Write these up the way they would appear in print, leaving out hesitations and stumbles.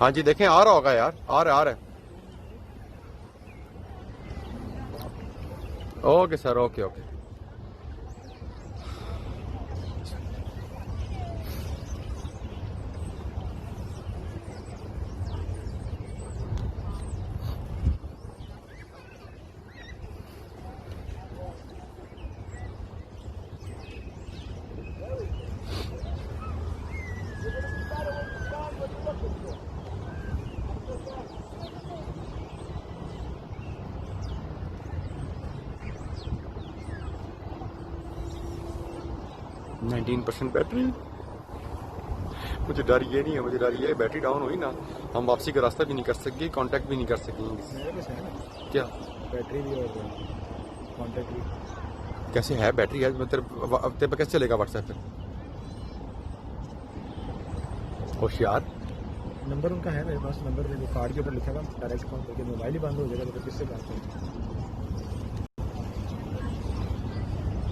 हाँ जी देखें, आ रहा होगा यार, आ रहा है। Okay sir, okay okay. %19 battery. मुझे डर ये नहीं है, मुझे डर ये है बैटरी डाउन हुई ना, हम वापसी का रास्ता भी नहीं कर सकेंगे, कांटेक्ट भी नहीं कर सकेंगे। मेरे पास है ना क्या बैटरी भी और कॉन्टेक्ट भी। कैसे है बैटरी है, तेरे पे कैसे चलेगा व्हाट्सएप पे? होशियार। नंबर उनका है मेरे पास, नंबर जो कार्ड के ऊपर लिखा हुआ डायरेक्ट कॉल करके। मोबाइल ही बंद हो जाएगा तो फिर किससे बात करें?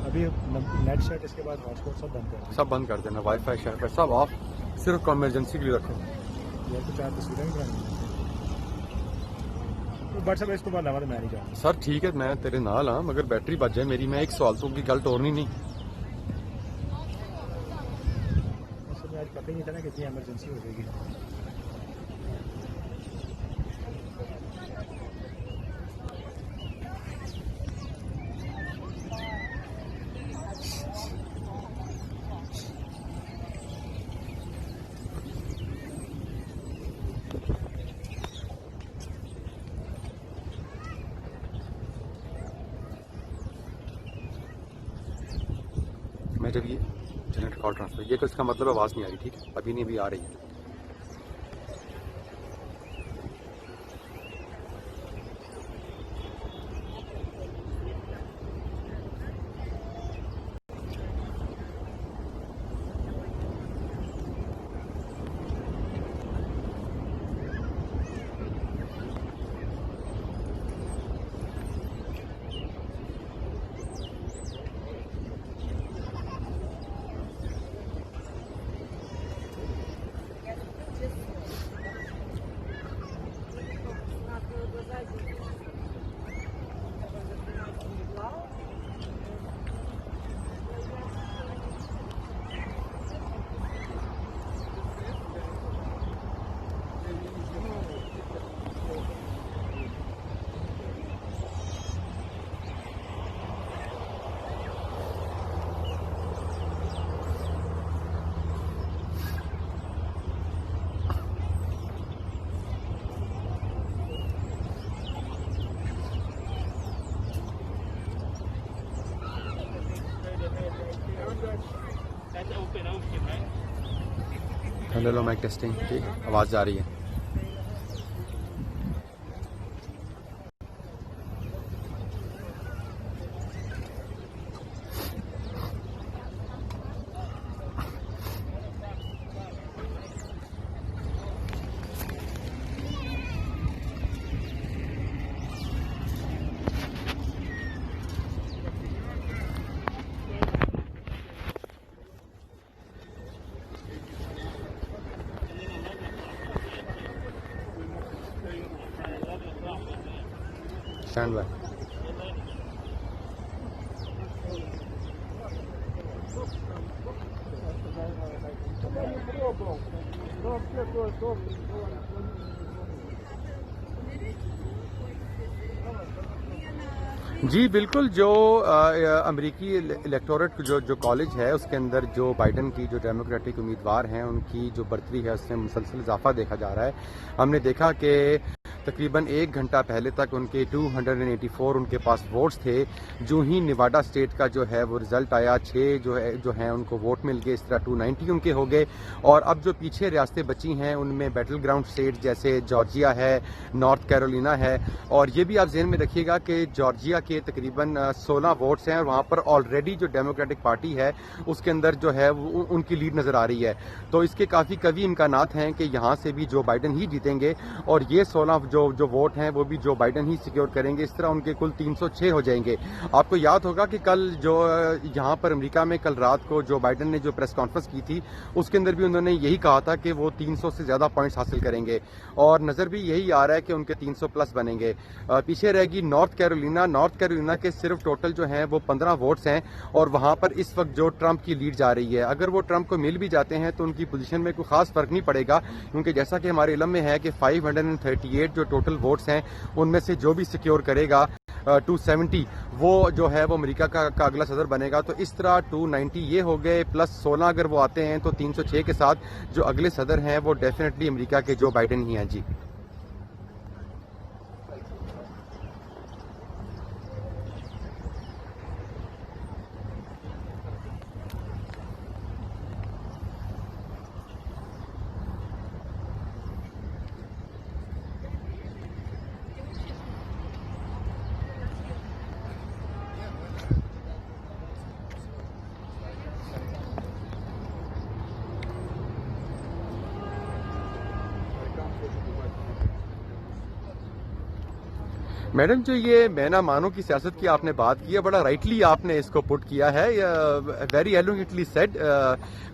अभी नेट सेट इसके बाद हॉटस्पॉट सब बंद कर सब बंद कर देना, वाईफाई शाईफाई सब ऑफ, सिर्फ इमरजेंसी के लिए रखो। या तो 4 तस्वीरें भी बनानी तो व्हाट्सएप इसको बाद हमारे मैं नहीं जाऊँगा। सर ठीक है, मैं तेरे नाल हाँ, मगर बैटरी बच जाए मेरी, मैं एक सवाल तो की गल तोड़नी नहीं। असल में आज पता ही नहीं था ना कितनी एमरजेंसी हो जाएगी। मैं जब ये जनरेटर कॉल ट्रांसफर, ये तो इसका मतलब आवाज़ नहीं आ रही, ठीक है, अभी नहीं, भी आ रही है। हेलो माइक टेस्टिंग, ठीक है, आवाज़ जा रही है। Stand by. जी बिल्कुल, जो अमेरिकी इलेक्टोरेट जो कॉलेज है उसके अंदर जो बाइडन की जो डेमोक्रेटिक उम्मीदवार हैं उनकी जो बढ़तरी है उसमें मुसलसल इजाफा देखा जा रहा है। हमने देखा कि तकरीबन 1 घंटा पहले तक उनके 284 उनके पास वोट्स थे। जो ही निवाडा स्टेट का जो है वो रिजल्ट आया, 6 जो हैं उनको वोट मिल गए, इस तरह 290 उनके हो गए। और अब जो पीछे रियासतें बची हैं उनमें बैटल ग्राउंड स्टेट जैसे जॉर्जिया है, नॉर्थ कैरोलिना है। और ये भी आप ज़हन में रखिएगा कि जॉर्जिया के तकरीबन 16 वोट्स हैं और वहाँ पर ऑलरेडी जो डेमोक्रेटिक पार्टी है उसके अंदर जो है वो उनकी लीड नज़र आ रही है। तो इसके काफ़ी कवी इम्कानात हैं कि यहाँ से भी जो बाइडन ही जीतेंगे। और ये 16 जो जो वोट हैं वो भी जो बाइडन ही सिक्योर करेंगे। इस तरह उनके कुल 306 हो जाएंगे। आपको याद होगा कि कल जो यहाँ पर अमेरिका में कल रात को जो बाइडन ने जो प्रेस कॉन्फ्रेंस की थी उसके अंदर भी उन्होंने यही कहा था कि वो 300 से ज़्यादा पॉइंट्स हासिल करेंगे और नज़र भी यही आ रहा है कि उनके 300 प्लस बनेंगे। पीछे रहेगी नॉर्थ कैरोलिना के सिर्फ टोटल जो है वो 15 वोट्स हैं और वहाँ पर इस वक्त जो ट्रंप की लीड जा रही है, अगर वो ट्रंप को मिल भी जाते हैं तो उनकी पोजीशन में कोई खास फर्क नहीं पड़ेगा, क्योंकि जैसा कि हमारे इल्म में है कि 538 जो टोटल वोट्स हैं उनमें से जो भी सिक्योर करेगा 270 वो जो है वो अमेरिका का अगला सदर बनेगा। तो इस तरह 290 ये हो गए प्लस 16 अगर वो आते हैं तो 306 के साथ जो अगले सदर हैं वो डेफिनेटली अमेरिका के जो बाइडन ही हैं जी। मैडम जो ये मैं ना मानो की सियासत की आपने बात की है, बड़ा राइटली आपने इसको पुट किया है, वेरी एलोगेंटली सेड,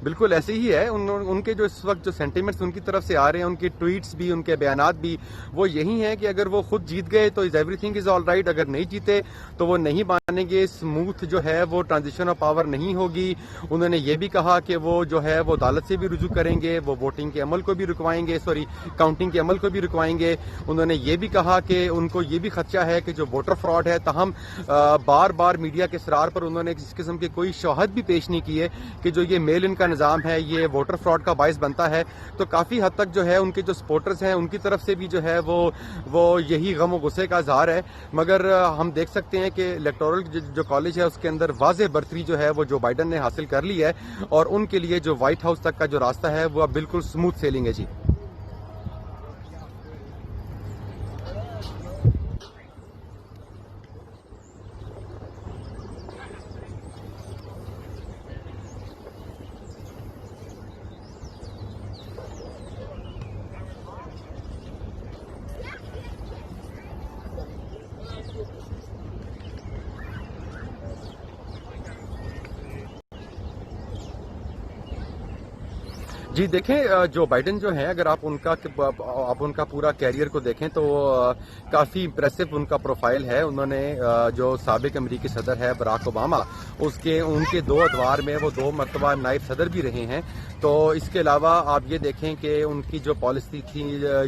बिल्कुल ऐसे ही है। उनके जो इस वक्त जो सेंटिमेंट्स उनकी तरफ से आ रहे हैं, उनके ट्वीट्स भी उनके बयानात भी वो यही हैं कि अगर वो खुद जीत गए तो is everything is all right, अगर नहीं जीते तो वो नहीं मानेंगे, स्मूथ जो है वो ट्रांजिशन ऑफ पावर नहीं होगी। उन्होंने ये भी कहा कि वो जो है वो अदालत से भी रुजू करेंगे, वो वोटिंग के अमल को भी रुकवाएंगे, काउंटिंग के अमल को भी रुकवाएंगे। उन्होंने ये भी कहा कि उनको ये भी खदशा है कि जो वोटर फ्रॉड है, ताहम बार बार मीडिया के इसरार पर उन्होंने इस किस्म के कोई शवाहद भी पेश नहीं किए कि जो ये मेल इन का निज़ाम है ये वोटर फ्रॉड का बायस बनता है। तो काफ़ी हद तक जो है उनके जो सपोर्टर्स हैं उनकी तरफ से भी जो है वो यही गम और गुस्से का इजहार है। मगर हम देख सकते हैं कि इलेक्टोरल जो कॉलेज है उसके अंदर वाज़ेह बढ़तरी जो है वो जो बाइडन ने हासिल कर ली है और उनके लिए जो व्हाइट हाउस तक का जो रास्ता है वो अब बिल्कुल स्मूथ सेलिंग है जी। जी देखें, जो बाइडन जो है अगर आप उनका पूरा कैरियर को देखें तो काफ़ी इम्प्रेसिव उनका प्रोफाइल है। उन्होंने जो साबिक अमरीकी सदर है बराक ओबामा उनके 2 अदवार में वो 2 मरतबा नायब सदर भी रहे हैं। तो इसके अलावा आप ये देखें कि उनकी जो पॉलिसी थी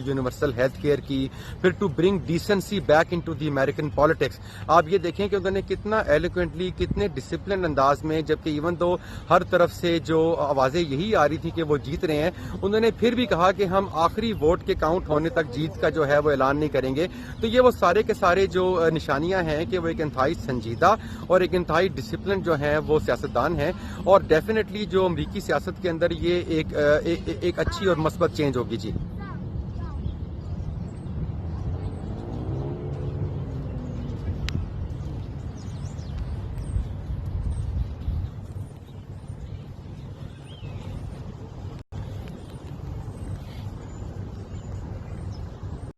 यूनिवर्सल हेल्थ केयर की, फिर to bring decency back into the American politics, आप ये देखें कि उन्होंने कितना एलोक्वेंटली कितने डिसिप्लिन अंदाज में, जबकि इवन दो हर तरफ से जो आवाज़ें यही आ रही थी कि वो जीत रहे हैं, उन्होंने फिर भी कहा कि हम आखिरी वोट के काउंट होने तक जीत का जो है वो ऐलान नहीं करेंगे। तो ये वो सारे के सारे जो निशानियां हैं कि वो एक इंतहाई संजीदा और एक इंतहाई डिसिप्लिन जो है वो सियासतदान है और डेफिनेटली जो अमरीकी सियासत के अंदर ये एक अच्छी और मस्बत चेंज होगी जी।